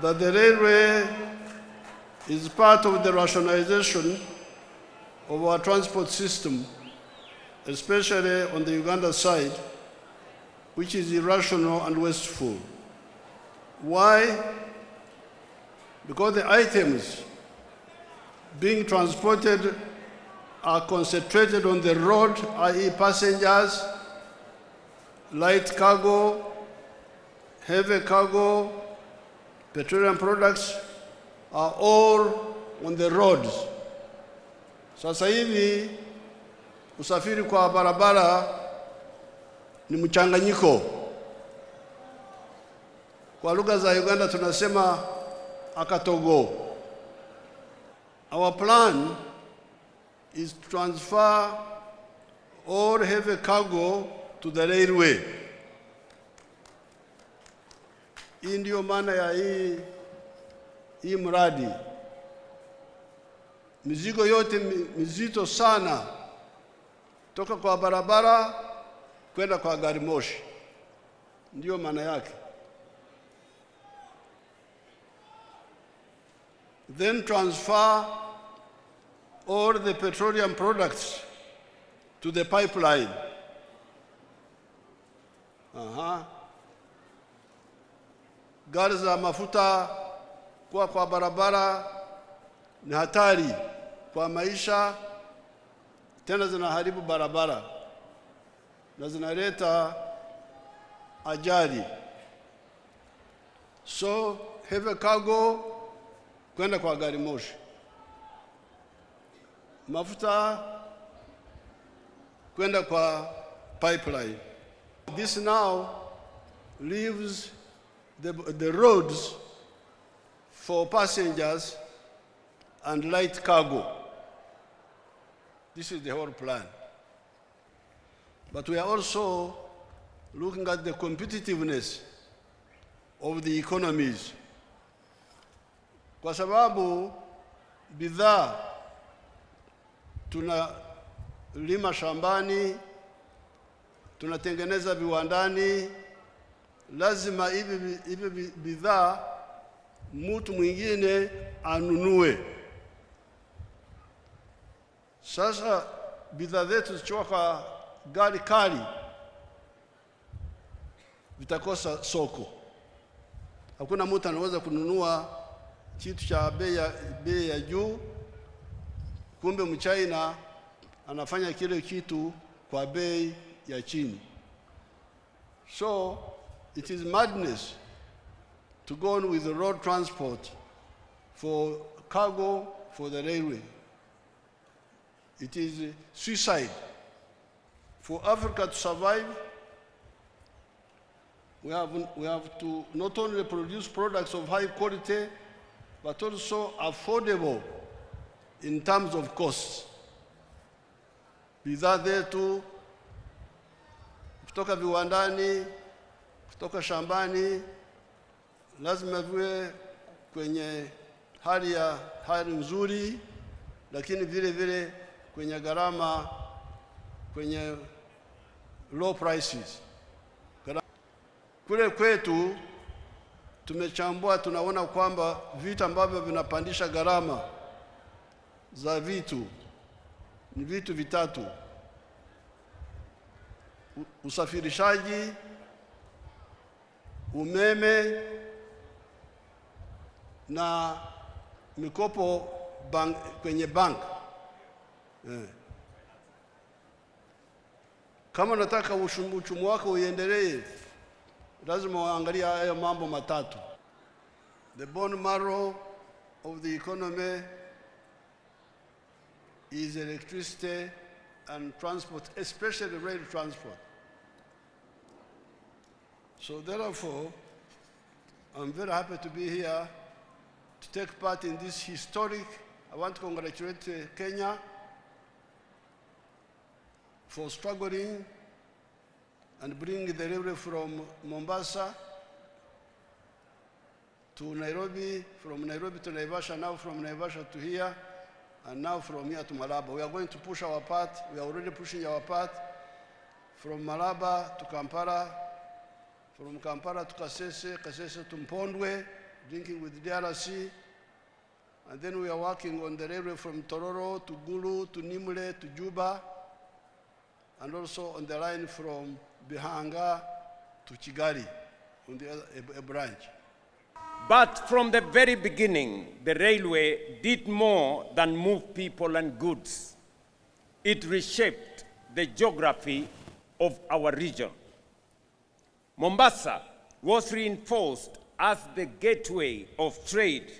that the railway is part of the rationalization of our transport system, especially on the Uganda side, which is irrational and wasteful. Why? Because the items being transported are concentrated on the road, i.e. passengers, light cargo, heavy cargo, petroleum products are all on the roads. Sasa hivi usafiri kwa barabara ni mchanganyiko. Kwa lugha za Uganda tunasema akatogo. Our plan is to transfer all heavy cargo to the railway. Hii ndio maana ya hii mradi. Mizigo yote mizito sana toka kwa barabara kwenda kwa gari moshi. Ndio maana yake. Then transfer all the petroleum products to the pipeline. Gari za mafuta kwa barabara ni hatari kwa maisha, tena zinaharibu barabara na zinaleta ajali. So heavy cargo kwenda kwa gari moshi, mafuta kwenda kwa pipeline. This now leaves the roads for passengers and light cargo. This is the whole plan. But we are also looking at the competitiveness of the economies. Kwa sababu bidhaa tunalima shambani, tunatengeneza viwandani, lazima hivi bidhaa mtu mwingine anunue. Sasa bidhaa zetu zikiwa kwa gari kali vitakosa soko. Hakuna mtu anaweza kununua kitu cha bei ya juu, kumbe mchina anafanya kile kitu kwa bei ya chini. So it is madness to go on with the road transport for cargo for the railway. It is suicide. For Africa to survive, we have to not only produce products of high quality, but also affordable in terms of costs. Bidhaa zetu kutoka viwandani, kutoka shambani, lazima viwe kwenye hali nzuri, lakini vile vile kwenye gharama, kwenye low prices. Kule kwetu tumechambua, tunaona kwamba vitu ambavyo vinapandisha gharama za vitu ni vitu vitatu: usafirishaji, umeme na mikopo kwenye bank. Kama nataka uchumi wako uendelee, lazima uangalie haya mambo matatu. The bone marrow of the economy is electricity and transport, especially rail transport. So therefore, I'm very happy to be here to take part in this historic. I want to congratulate Kenya for struggling and bringing the railway from Mombasa to Nairobi, from Nairobi to Naivasha, now from Naivasha to here, and now from here to Malaba. We are going to push our part. We are already pushing our part from Malaba to Kampala, from Kampala to Kasese, Kasese to Mpondwe, linking with DRC. And then we are working on the railway from Tororo to Gulu to Nimule to Juba, and also on the line from Bihanga to Kigali, on the other, a branch. But from the very beginning, the railway did more than move people and goods. It reshaped the geography of our region. Mombasa was reinforced as the gateway of trade.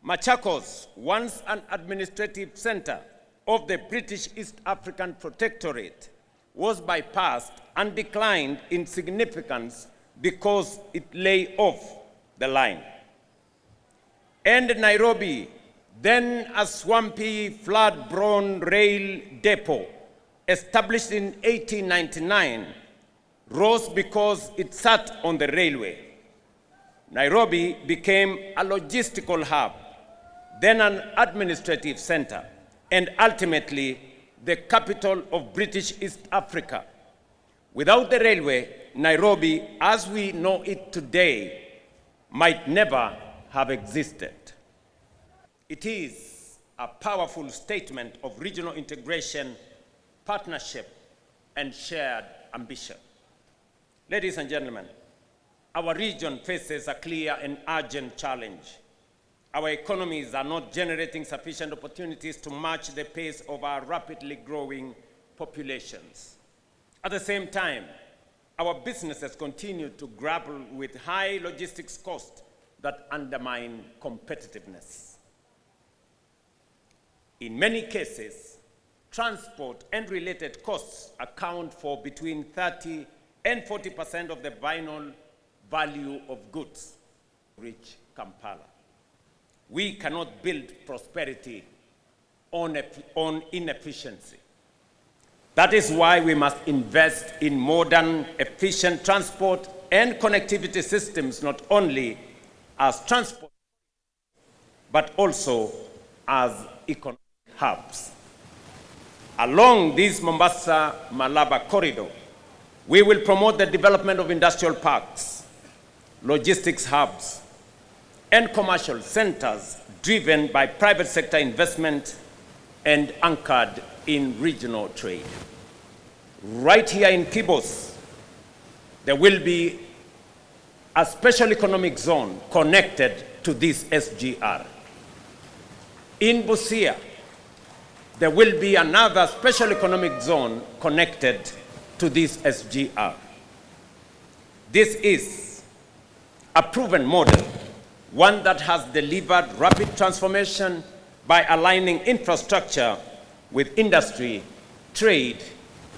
Machakos, once an administrative center of the British East African Protectorate, was bypassed and declined in significance because it lay off the line. And Nairobi, then a swampy, flood-prone rail depot, established in 1899, rose because it sat on the railway. Nairobi became a logistical hub, then an administrative center, and ultimately the capital of British East Africa. Without the railway, Nairobi, as we know it today, might never have existed. It is a powerful statement of regional integration, partnership, and shared ambition. Ladies and gentlemen, our region faces a clear and urgent challenge. Our economies are not generating sufficient opportunities to match the pace of our rapidly growing populations. At the same time, our businesses continue to grapple with high logistics costs that undermine competitiveness. In many cases, transport and related costs account for between 30 and 40% of the final value of goods reach Kampala. We cannot build prosperity on inefficiency. That is why we must invest in modern, efficient transport and connectivity systems, not only as transport, but also as economic hubs. Along this Mombasa-Malaba corridor, we will promote the development of industrial parks, logistics hubs, and commercial centers driven by private sector investment and anchored in regional trade. Right here in Kibos, there will be a special economic zone connected to this SGR. In Busia, there will be another special economic zone connected to this SGR. This is a proven model, one that has delivered rapid transformation by aligning infrastructure with industry, trade,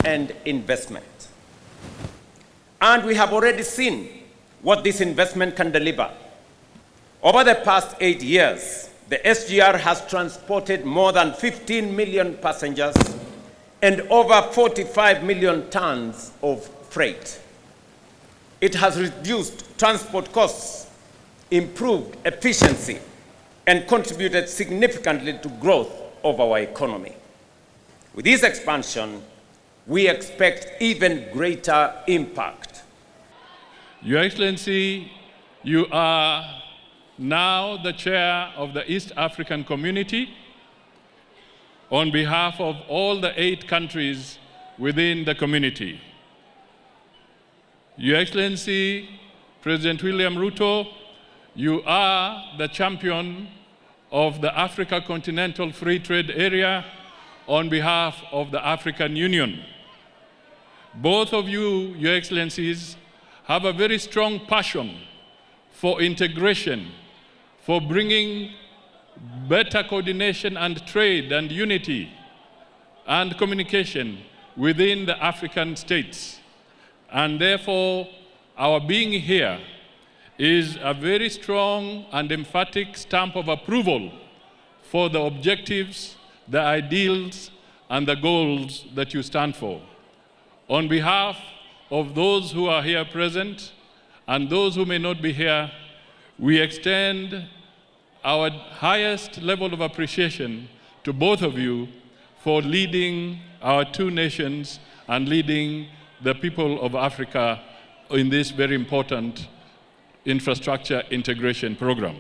and investment. And we have already seen what this investment can deliver. Over the past 8 years, the SGR has transported more than 15 million passengers and over 45 million tons of freight. It has reduced transport costs, improved efficiency, and contributed significantly to growth of our economy. With this expansion, we expect even greater impact. Your Excellency, you are now the chair of the East African Community. On behalf of all the 8 countries within the community, Your Excellency, President William Ruto, you are the champion of the Africa Continental Free Trade Area on behalf of the African Union. Both of you, Your Excellencies, have a very strong passion for integration, for bringing better coordination and trade and unity and communication within the African states. And therefore, our being here is a very strong and emphatic stamp of approval for the objectives, the ideals, and the goals that you stand for. On behalf of those who are here present and those who may not be here, we extend our highest level of appreciation to both of you for leading our 2 nations and leading the people of Africa in this very important Infrastructure Integration Program.